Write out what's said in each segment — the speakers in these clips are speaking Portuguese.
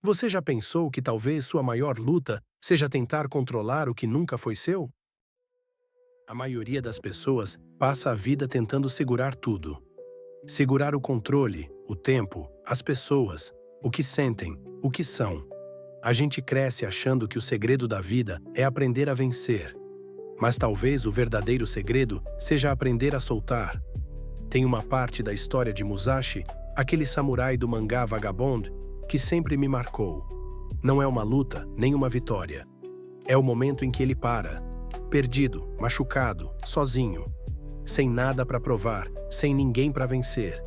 Você já pensou que talvez sua maior luta seja tentar controlar o que nunca foi seu? A maioria das pessoas passa a vida tentando segurar tudo. Segurar o controle, o tempo, as pessoas, o que sentem, o que são. A gente cresce achando que o segredo da vida é aprender a vencer. Mas talvez o verdadeiro segredo seja aprender a soltar. Tem uma parte da história de Musashi, aquele samurai do mangá Vagabond, que sempre me marcou. Não é uma luta, nem uma vitória. É o momento em que ele para, perdido, machucado, sozinho, sem nada para provar, sem ninguém para vencer.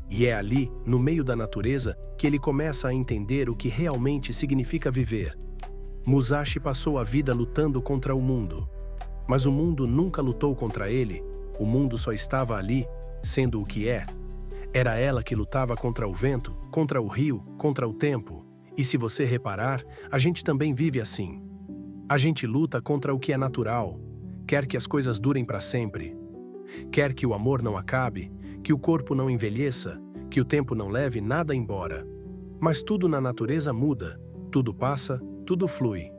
E é ali, no meio da natureza, que ele começa a entender o que realmente significa viver. Musashi passou a vida lutando contra o mundo. Mas o mundo nunca lutou contra ele, o mundo só estava ali, sendo o que é. Era ela que lutava contra o vento, contra o rio, contra o tempo. E se você reparar, a gente também vive assim. A gente luta contra o que é natural, quer que as coisas durem para sempre. Quer que o amor não acabe, que o corpo não envelheça, que o tempo não leve nada embora. Mas tudo na natureza muda, tudo passa, tudo flui.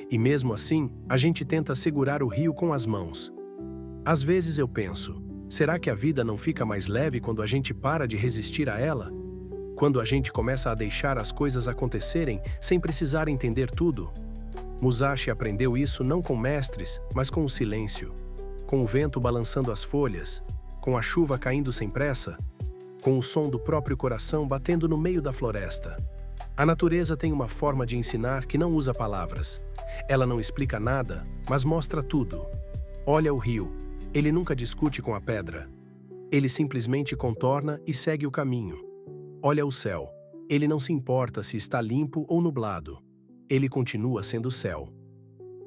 E mesmo assim, a gente tenta segurar o rio com as mãos. Às vezes eu penso, será que a vida não fica mais leve quando a gente para de resistir a ela? Quando a gente começa a deixar as coisas acontecerem sem precisar entender tudo? Musashi aprendeu isso não com mestres, mas com o silêncio. Com o vento balançando as folhas, com a chuva caindo sem pressa, com o som do próprio coração batendo no meio da floresta. A natureza tem uma forma de ensinar que não usa palavras. Ela não explica nada, mas mostra tudo. Olha o rio. Ele nunca discute com a pedra. Ele simplesmente contorna e segue o caminho. Olha o céu. Ele não se importa se está limpo ou nublado. Ele continua sendo céu.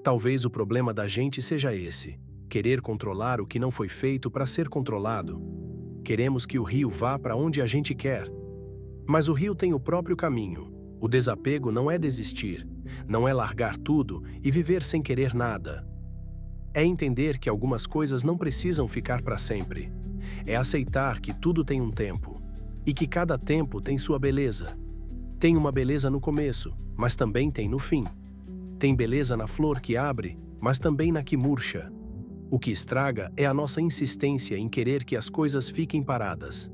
Talvez o problema da gente seja esse: querer controlar o que não foi feito para ser controlado. Queremos que o rio vá para onde a gente quer. Mas o rio tem o próprio caminho. O desapego não é desistir, não é largar tudo e viver sem querer nada. É entender que algumas coisas não precisam ficar para sempre. É aceitar que tudo tem um tempo e que cada tempo tem sua beleza. Tem uma beleza no começo, mas também tem no fim. Tem beleza na flor que abre, mas também na que murcha. O que estraga é a nossa insistência em querer que as coisas fiquem paradas.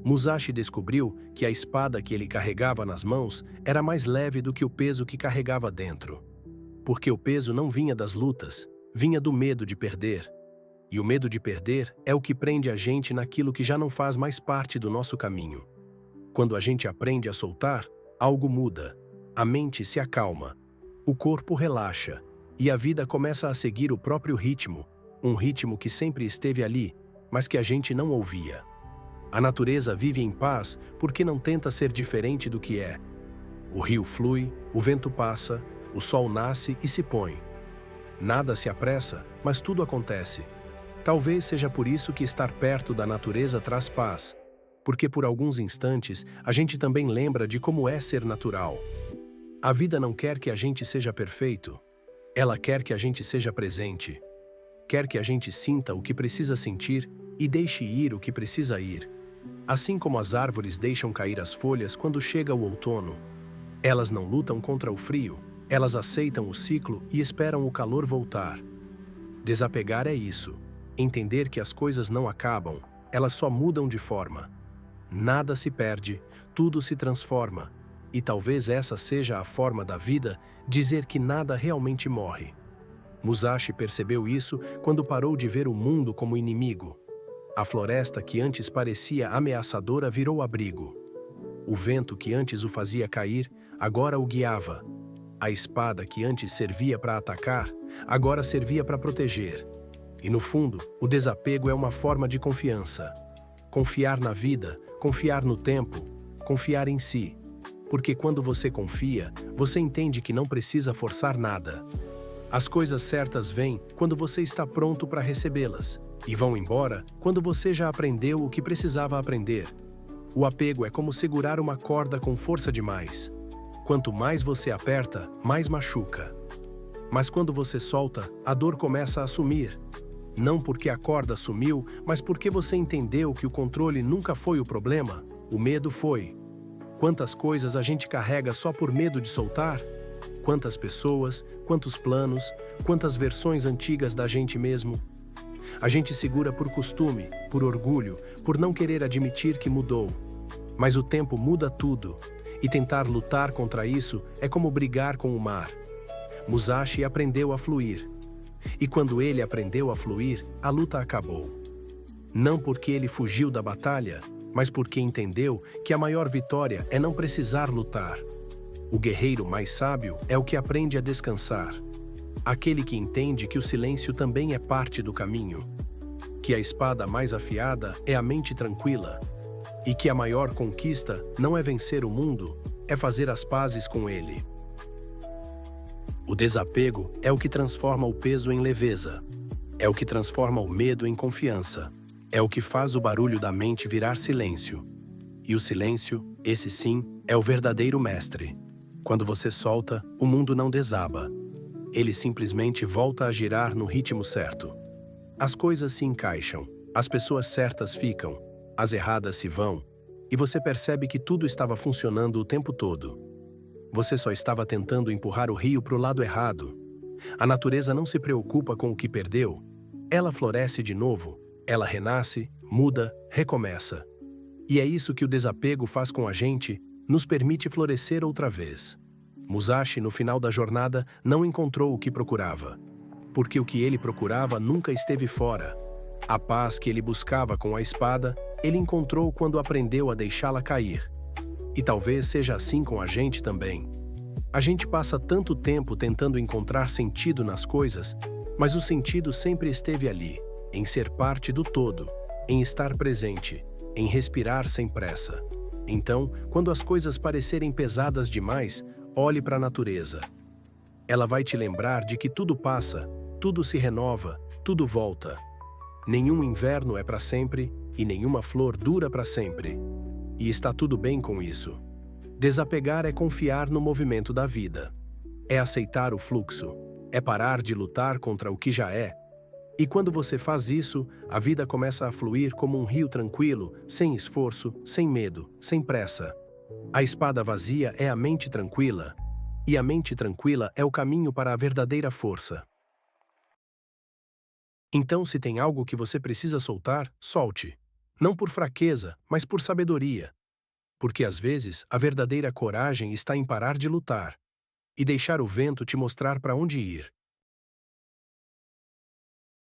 Musashi descobriu que a espada que ele carregava nas mãos era mais leve do que o peso que carregava dentro. Porque o peso não vinha das lutas, vinha do medo de perder. E o medo de perder é o que prende a gente naquilo que já não faz mais parte do nosso caminho. Quando a gente aprende a soltar, algo muda. A mente se acalma, o corpo relaxa e a vida começa a seguir o próprio ritmo, um ritmo que sempre esteve ali, mas que a gente não ouvia. A natureza vive em paz porque não tenta ser diferente do que é. O rio flui, o vento passa, o sol nasce e se põe. Nada se apressa, mas tudo acontece. Talvez seja por isso que estar perto da natureza traz paz, porque por alguns instantes a gente também lembra de como é ser natural. A vida não quer que a gente seja perfeito. Ela quer que a gente seja presente. Quer que a gente sinta o que precisa sentir e deixe ir o que precisa ir. Assim como as árvores deixam cair as folhas quando chega o outono. Elas não lutam contra o frio, elas aceitam o ciclo e esperam o calor voltar. Desapegar é isso, entender que as coisas não acabam, elas só mudam de forma. Nada se perde, tudo se transforma, e talvez essa seja a forma da vida, dizer que nada realmente morre. Musashi percebeu isso quando parou de ver o mundo como inimigo. A floresta que antes parecia ameaçadora virou abrigo. O vento que antes o fazia cair, agora o guiava. A espada que antes servia para atacar, agora servia para proteger. E no fundo, o desapego é uma forma de confiança. Confiar na vida, confiar no tempo, confiar em si. Porque quando você confia, você entende que não precisa forçar nada. As coisas certas vêm quando você está pronto para recebê-las, e vão embora quando você já aprendeu o que precisava aprender. O apego é como segurar uma corda com força demais. Quanto mais você aperta, mais machuca. Mas quando você solta, a dor começa a sumir. Não porque a corda sumiu, mas porque você entendeu que o controle nunca foi o problema, o medo foi. Quantas coisas a gente carrega só por medo de soltar? Quantas pessoas, quantos planos, quantas versões antigas da gente mesmo? A gente segura por costume, por orgulho, por não querer admitir que mudou. Mas o tempo muda tudo, e tentar lutar contra isso é como brigar com o mar. Musashi aprendeu a fluir. E quando ele aprendeu a fluir, a luta acabou. Não porque ele fugiu da batalha, mas porque entendeu que a maior vitória é não precisar lutar. O guerreiro mais sábio é o que aprende a descansar. Aquele que entende que o silêncio também é parte do caminho. Que a espada mais afiada é a mente tranquila. E que a maior conquista não é vencer o mundo, é fazer as pazes com ele. O desapego é o que transforma o peso em leveza. É o que transforma o medo em confiança. É o que faz o barulho da mente virar silêncio. E o silêncio, esse sim, é o verdadeiro mestre. Quando você solta, o mundo não desaba. Ele simplesmente volta a girar no ritmo certo. As coisas se encaixam, as pessoas certas ficam, as erradas se vão, e você percebe que tudo estava funcionando o tempo todo. Você só estava tentando empurrar o rio para o lado errado. A natureza não se preocupa com o que perdeu. Ela floresce de novo, ela renasce, muda, recomeça. E é isso que o desapego faz com a gente, nos permite florescer outra vez. Musashi, no final da jornada, não encontrou o que procurava. Porque o que ele procurava nunca esteve fora. A paz que ele buscava com a espada, ele encontrou quando aprendeu a deixá-la cair. E talvez seja assim com a gente também. A gente passa tanto tempo tentando encontrar sentido nas coisas, mas o sentido sempre esteve ali, em ser parte do todo, em estar presente, em respirar sem pressa. Então, quando as coisas parecerem pesadas demais, olhe para a natureza. Ela vai te lembrar de que tudo passa, tudo se renova, tudo volta. Nenhum inverno é para sempre e nenhuma flor dura para sempre. E está tudo bem com isso. Desapegar é confiar no movimento da vida. É aceitar o fluxo. É parar de lutar contra o que já é. E quando você faz isso, a vida começa a fluir como um rio tranquilo, sem esforço, sem medo, sem pressa. A espada vazia é a mente tranquila. E a mente tranquila é o caminho para a verdadeira força. Então, se tem algo que você precisa soltar, solte. Não por fraqueza, mas por sabedoria. Porque às vezes a verdadeira coragem está em parar de lutar e deixar o vento te mostrar para onde ir.